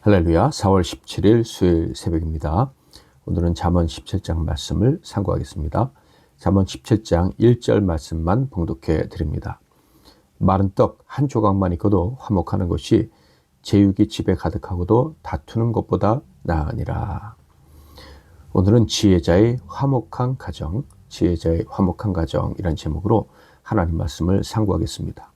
할렐루야. 4월 17일 수요일 새벽입니다. 오늘은 잠언 17장 말씀을 상고하겠습니다. 잠언 17장 1절 말씀만 봉독해 드립니다. 마른 떡 한 조각만 있고도 화목하는 것이 제육이 집에 가득하고도 다투는 것보다 나으니라. 오늘은 지혜자의 화목한 가정, 지혜자의 화목한 가정이란 제목으로 하나님 말씀을 상고하겠습니다.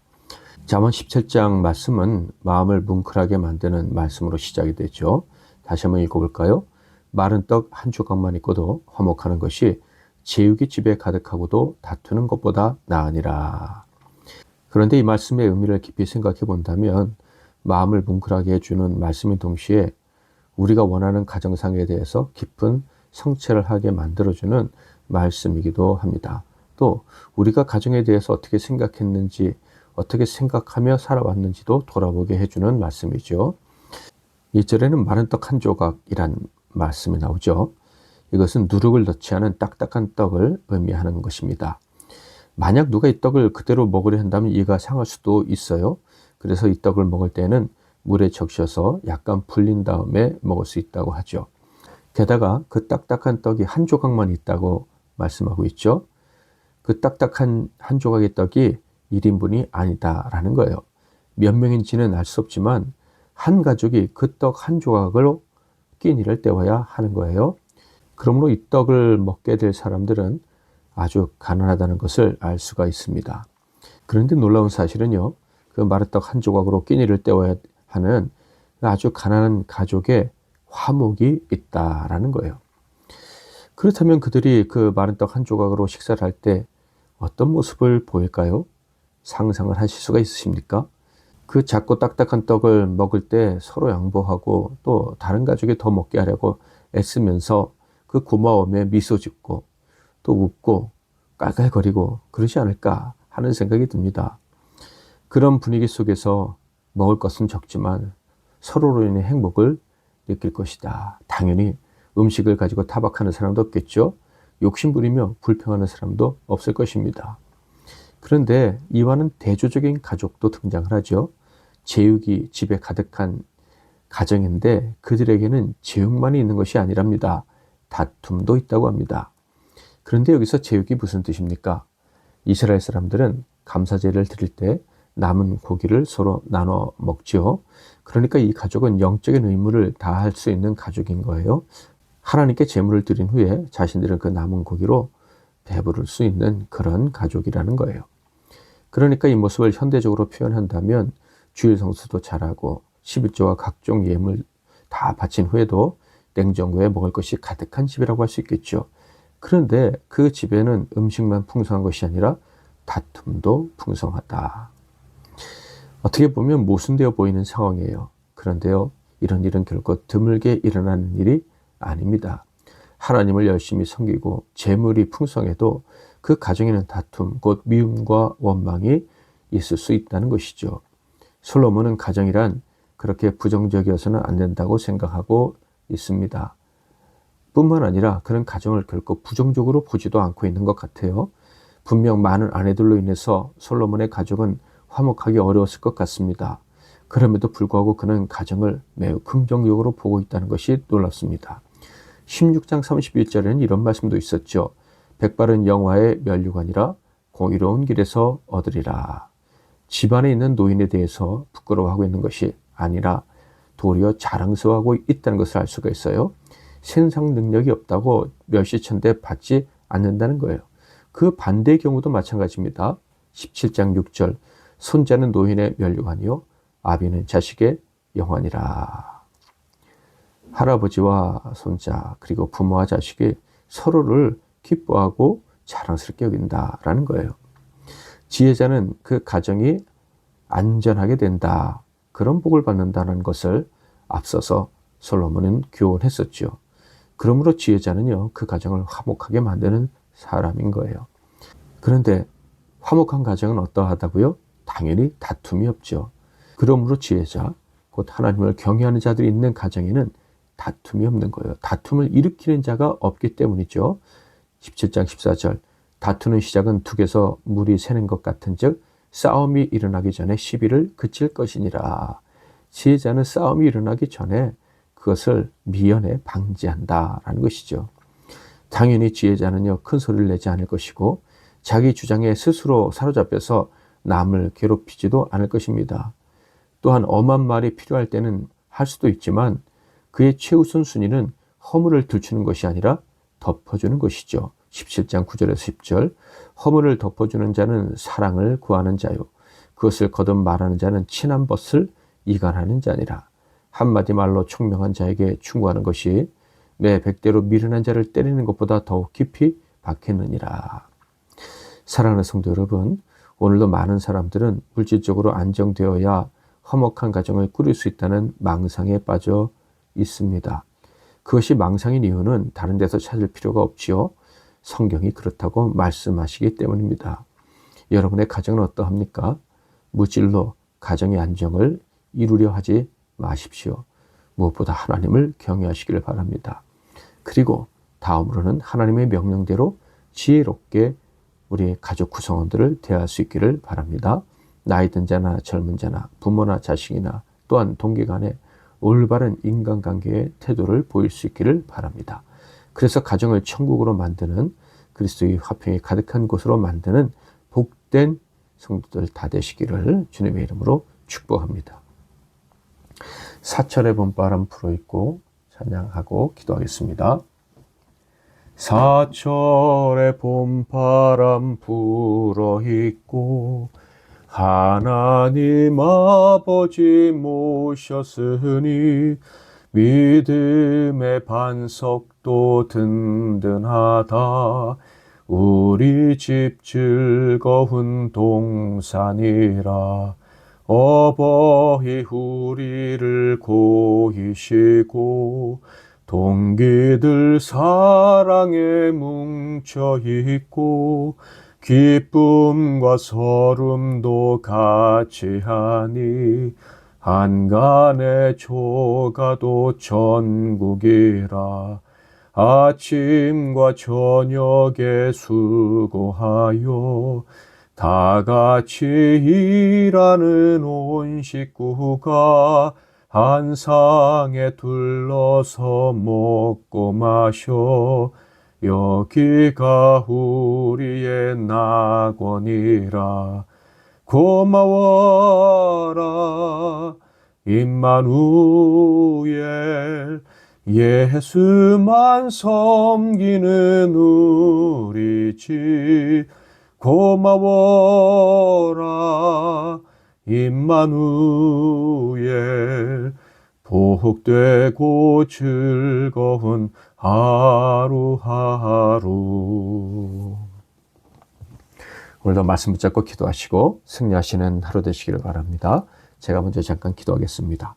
잠언 17장 말씀은 마음을 뭉클하게 만드는 말씀으로 시작이 되죠. 다시 한번 읽어볼까요? 마른 떡 한 조각만 있고도 화목하는 것이 제육이 집에 가득하고도 다투는 것보다 나으니라. 그런데 이 말씀의 의미를 깊이 생각해 본다면 마음을 뭉클하게 해주는 말씀인 동시에 우리가 원하는 가정상에 대해서 깊은 성찰을 하게 만들어주는 말씀이기도 합니다. 또 우리가 가정에 대해서 어떻게 생각했는지, 어떻게 생각하며 살아왔는지도 돌아보게 해주는 말씀이죠. 2절에는 마른 떡 한 조각이란 말씀이 나오죠. 이것은 누룩을 넣지 않은 딱딱한 떡을 의미하는 것입니다. 만약 누가 이 떡을 그대로 먹으려 한다면 이가 상할 수도 있어요. 그래서 이 떡을 먹을 때는 물에 적셔서 약간 불린 다음에 먹을 수 있다고 하죠. 게다가 그 딱딱한 떡이 한 조각만 있다고 말씀하고 있죠. 그 딱딱한 한 조각의 떡이 1인분이 아니다라는 거예요. 몇 명인지는 알 수 없지만 한 가족이 그 떡 한 조각으로 끼니를 때워야 하는 거예요. 그러므로 이 떡을 먹게 될 사람들은 아주 가난하다는 것을 알 수가 있습니다. 그런데 놀라운 사실은요, 그 마른 떡 한 조각으로 끼니를 때워야 하는 아주 가난한 가족의 화목이 있다라는 거예요. 그렇다면 그들이 그 마른 떡 한 조각으로 식사를 할 때 어떤 모습을 보일까요? 상상을 하실 수가 있으십니까? 그 작고 딱딱한 떡을 먹을 때 서로 양보하고 또 다른 가족이 더 먹게 하려고 애쓰면서 그 고마움에 미소 짓고 또 웃고 깔깔거리고 그러지 않을까 하는 생각이 듭니다. 그런 분위기 속에서 먹을 것은 적지만 서로로 인해 행복을 느낄 것이다. 당연히 음식을 가지고 타박하는 사람도 없겠죠. 욕심부리며 불평하는 사람도 없을 것입니다. 그런데 이와는 대조적인 가족도 등장을 하죠. 제육이 집에 가득한 가정인데 그들에게는 제육만이 있는 것이 아니랍니다. 다툼도 있다고 합니다. 그런데 여기서 제육이 무슨 뜻입니까? 이스라엘 사람들은 감사제를 드릴 때 남은 고기를 서로 나눠 먹죠. 그러니까 이 가족은 영적인 의무를 다할 수 있는 가족인 거예요. 하나님께 제물을 드린 후에 자신들은 그 남은 고기로 배부를 수 있는 그런 가족이라는 거예요. 그러니까 이 모습을 현대적으로 표현한다면 주일 성수도 잘하고 11조와 각종 예물 다 바친 후에도 냉장고에 먹을 것이 가득한 집이라고 할 수 있겠죠. 그런데 그 집에는 음식만 풍성한 것이 아니라 다툼도 풍성하다. 어떻게 보면 모순되어 보이는 상황이에요. 그런데요, 이런 일은 결코 드물게 일어나는 일이 아닙니다. 하나님을 열심히 섬기고 재물이 풍성해도 그 가정에는 다툼, 곧 미움과 원망이 있을 수 있다는 것이죠. 솔로몬은 가정이란 그렇게 부정적이어서는 안 된다고 생각하고 있습니다. 뿐만 아니라 그런 가정을 결코 부정적으로 보지도 않고 있는 것 같아요. 분명 많은 아내들로 인해서 솔로몬의 가족은 화목하기 어려웠을 것 같습니다. 그럼에도 불구하고 그는 가정을 매우 긍정적으로 보고 있다는 것이 놀랍습니다. 16장 31절에는 이런 말씀도 있었죠. 백발은 영화의 면류관이라 공의로운 길에서 얻으리라. 집안에 있는 노인에 대해서 부끄러워하고 있는 것이 아니라 도리어 자랑스러워하고 있다는 것을 알 수가 있어요. 생산 능력이 없다고 멸시천대 받지 않는다는 거예요. 그 반대의 경우도 마찬가지입니다. 17장 6절 손자는 노인의 면류관이요 아비는 자식의 영환이라. 할아버지와 손자 그리고 부모와 자식이 서로를 기뻐하고 자랑스럽게 여긴다라는 거예요. 지혜자는 그 가정이 안전하게 된다. 그런 복을 받는다는 것을 앞서서 솔로몬은 교훈했었죠. 그러므로 지혜자는요, 그 가정을 화목하게 만드는 사람인 거예요. 그런데 화목한 가정은 어떠하다고요? 당연히 다툼이 없죠. 그러므로 지혜자, 곧 하나님을 경외하는 자들이 있는 가정에는 다툼이 없는 거예요. 다툼을 일으키는 자가 없기 때문이죠. 17장 14절 다투는 시작은 둑에서 물이 새는 것 같은 즉 싸움이 일어나기 전에 시비를 그칠 것이니라. 지혜자는 싸움이 일어나기 전에 그것을 미연에 방지한다라는 것이죠. 당연히 지혜자는요, 큰 소리를 내지 않을 것이고 자기 주장에 스스로 사로잡혀서 남을 괴롭히지도 않을 것입니다. 또한 엄한 말이 필요할 때는 할 수도 있지만 그의 최우선 순위는 허물을 들추는 것이 아니라 덮어주는 것이죠. 17장 9절에서 10절, 허물을 덮어주는 자는 사랑을 구하는 자요, 그것을 거듭 말하는 자는 친한 벗을 이간하는 자니라. 한마디 말로 총명한 자에게 충고하는 것이 내 백대로 미련한 자를 때리는 것보다 더욱 깊이 박혔느니라. 사랑하는 성도 여러분, 오늘도 많은 사람들은 물질적으로 안정되어야 화목한 가정을 꾸릴 수 있다는 망상에 빠져 있습니다. 그것이 망상인 이유는 다른 데서 찾을 필요가 없지요. 성경이 그렇다고 말씀하시기 때문입니다. 여러분의 가정은 어떠합니까? 물질로 가정의 안정을 이루려 하지 마십시오. 무엇보다 하나님을 경외하시기를 바랍니다. 그리고 다음으로는 하나님의 명령대로 지혜롭게 우리 가족 구성원들을 대할 수 있기를 바랍니다. 나이 든 자나 젊은 자나 부모나 자식이나 또한 동기 간에 올바른 인간관계의 태도를 보일 수 있기를 바랍니다. 그래서 가정을 천국으로 만드는, 그리스도의 화평이 가득한 곳으로 만드는 복된 성도들 다 되시기를 주님의 이름으로 축복합니다. 사철의 봄바람 불어있고 찬양하고 기도하겠습니다. 사철의 봄바람 불어있고 하나님 아버지 모셨으니 믿음의 반석도 든든하다. 우리 집 즐거운 동산이라. 어버이 우리를 고이시고 동기들 사랑에 뭉쳐있고 기쁨과 서름도 같이 하니 한간의 조가도 전국이라. 아침과 저녁에 수고하여 다 같이 일하는 온 식구가 한 상에 둘러서 먹고 마셔. 여기가 우리의 낙원이라. 고마워라 임마누엘. 예수만 섬기는 우리 집. 고마워라 임마누엘. 복되고 즐거운 하루하루. 오늘도 말씀 붙잡고 기도하시고 승리하시는 하루 되시기를 바랍니다. 제가 먼저 잠깐 기도하겠습니다.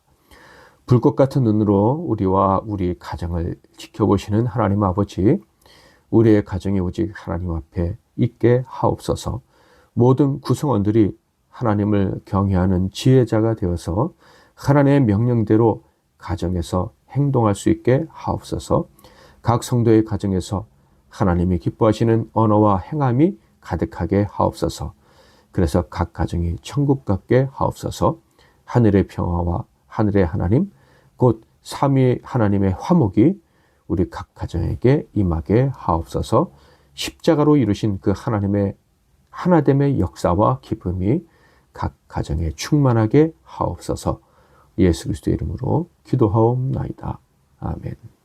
불꽃 같은 눈으로 우리와 우리 가정을 지켜보시는 하나님 아버지, 우리의 가정이 오직 하나님 앞에 있게 하옵소서. 모든 구성원들이 하나님을 경외하는 지혜자가 되어서 하나님의 명령대로 가정에서 행동할 수 있게 하옵소서. 각 성도의 가정에서 하나님이 기뻐하시는 언어와 행함이 가득하게 하옵소서. 그래서 각 가정이 천국 같게 하옵소서. 하늘의 평화와 하늘의 하나님, 곧 삼위 하나님의 화목이 우리 각 가정에게 임하게 하옵소서. 십자가로 이루신 그 하나님의 하나됨의 역사와 기쁨이 각 가정에 충만하게 하옵소서. 예수 그리스도의 이름으로 기도하옵나이다. 아멘.